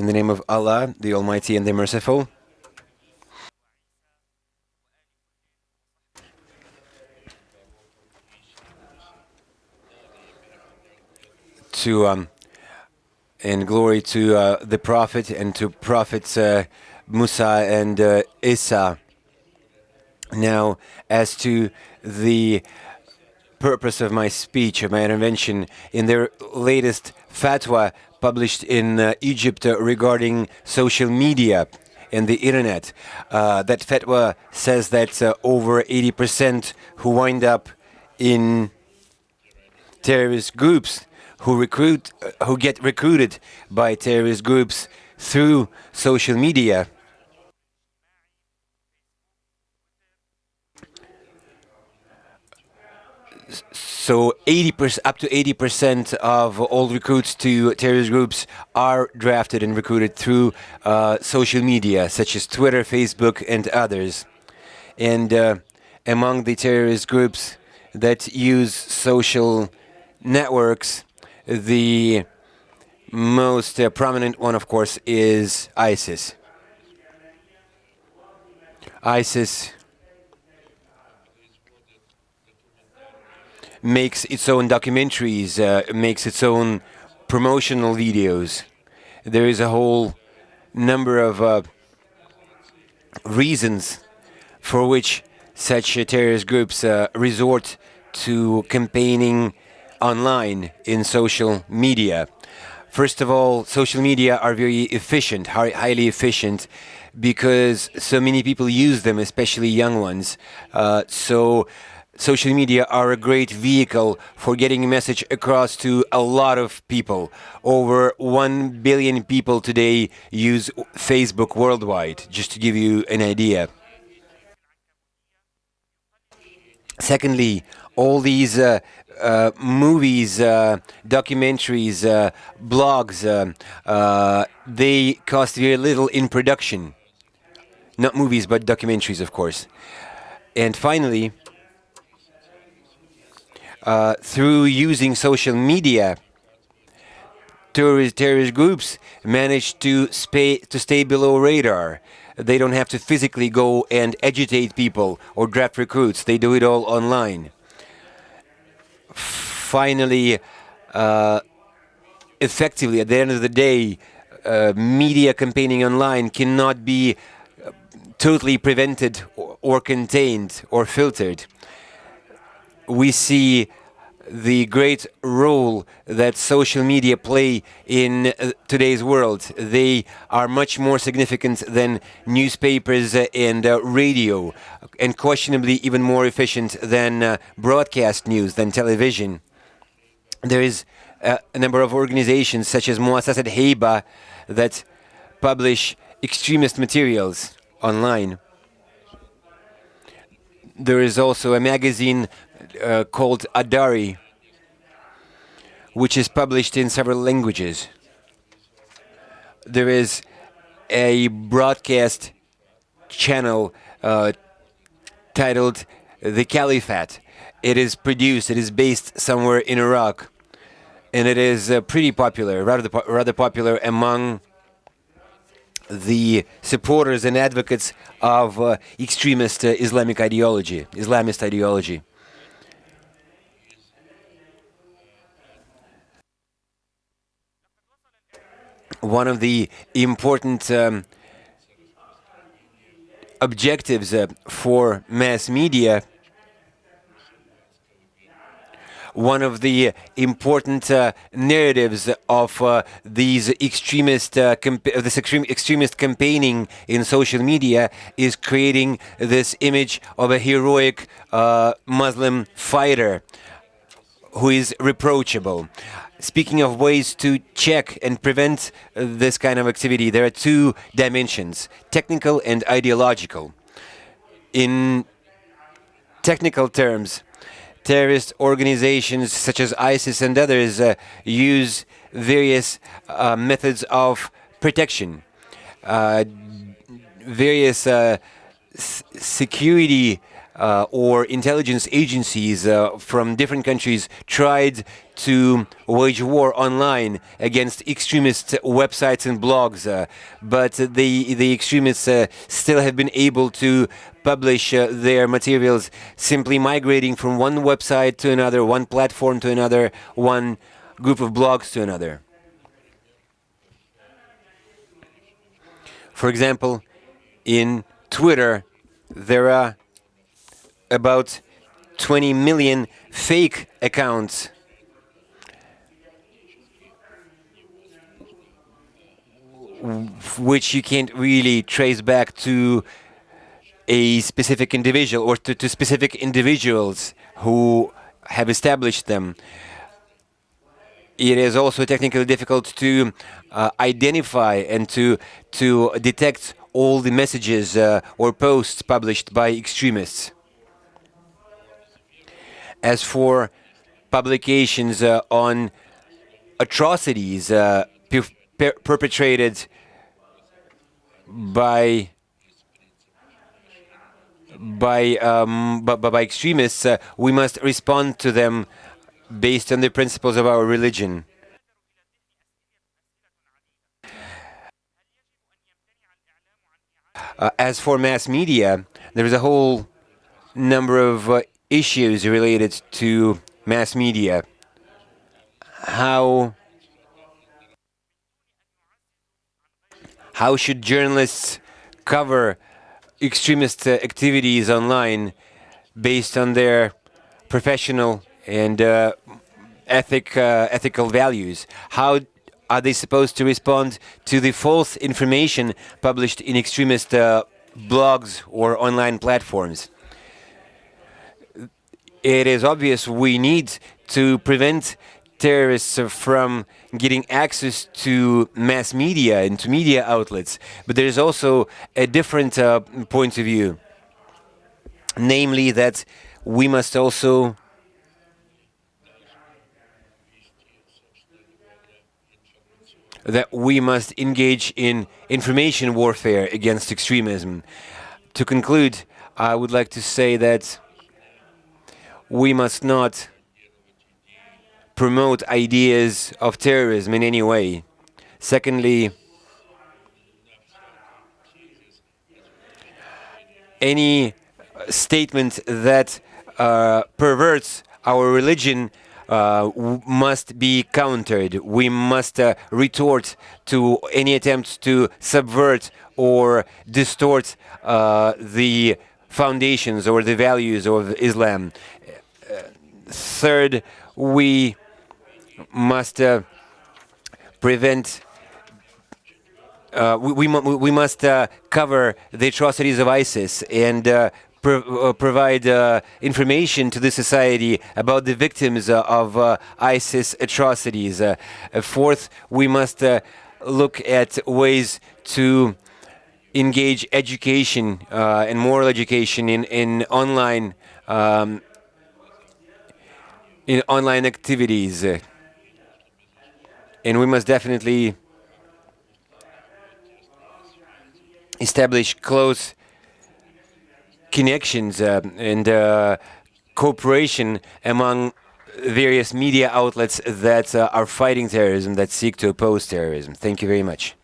In the name of Allah, the Almighty and the Merciful. And glory to the Prophet and to Prophets Musa and Isa. Now, as to the purpose of my speech, of my intervention, in their latest fatwa published in Egypt regarding social media and the internet, that fatwa says that over 80% who wind up in terrorist groups, who get recruited by terrorist groups through social media, so 80%, up to 80% of all recruits to terrorist groups are drafted and recruited through social media, such as Twitter, Facebook, and others. And among the terrorist groups that use social networks, the most prominent one, of course, is ISIS. ISIS makes its own documentaries, makes its own promotional videos. There is a whole number of reasons for which such terrorist groups resort to campaigning online in social media. First of all, social media are very efficient, highly efficient, because so many people use them, especially young ones. So social media are a great vehicle for getting a message across to a lot of people. Over 1 billion people today use Facebook worldwide, just to give you an idea. Secondly, all these movies, documentaries, blogs, they cost very little in production. Not movies, but documentaries, of course. And finally, through using social media, terrorist groups manage to stay below radar. They don't have to physically go and agitate people or draft recruits. They do it all online. Finally, effectively, at the end of the day, media campaigning online cannot be totally prevented or contained or filtered. We see the great role that social media play in today's world. They are much more significant than newspapers and radio, and questionably even more efficient than broadcast news, than television. There is a number of organizations such as Muassasat Heiba that publish extremist materials online. There is also a magazine called Adari, which is published in several languages. There is a broadcast channel titled The Caliphate. It is based somewhere in Iraq, and it is pretty popular, rather popular among the supporters and advocates of extremist Islamist ideology. One of the important objectives for mass media, one of the important narratives of these extremist campaigning in social media is creating this image of a heroic Muslim fighter who is reproachable. Speaking of ways to check and prevent this kind of activity, there are two dimensions: technical and ideological. In technical terms, terrorist organizations such as ISIS and others use various methods of protection, various security or intelligence agencies from different countries tried to wage war online against extremist websites and blogs, but the extremists still have been able to publish their materials, simply migrating from one website to another, one platform to another, one group of blogs to another. For example, in Twitter, there are about 20 million fake accounts which you can't really trace back to a specific individual or to specific individuals who have established them. It is also technically difficult to identify and to detect all the messages or posts published by extremists. As for publications on atrocities perpetrated by extremists, we must respond to them based on the principles of our religion. As for mass media, there is a whole number of issues related to mass media. How should journalists cover extremist activities online based on their professional and ethical values? How are they supposed to respond to the false information published in extremist blogs or online platforms? It is obvious we need to prevent terrorists from getting access to mass media and to media outlets. But there is also a different point of view, namely that we must also engage in information warfare against extremism. To conclude, I would like to say that we must not promote ideas of terrorism in any way. Secondly, any statement that perverts our religion must be countered. We must retort to any attempts to subvert or distort the foundations or the values of Islam. Third, we must prevent. We must cover the atrocities of ISIS and provide information to the society about the victims of ISIS atrocities. Fourth, we must look at ways to engage education and moral education in online activities. And we must definitely establish close connections and cooperation among various media outlets that are fighting terrorism, that seek to oppose terrorism. Thank you very much.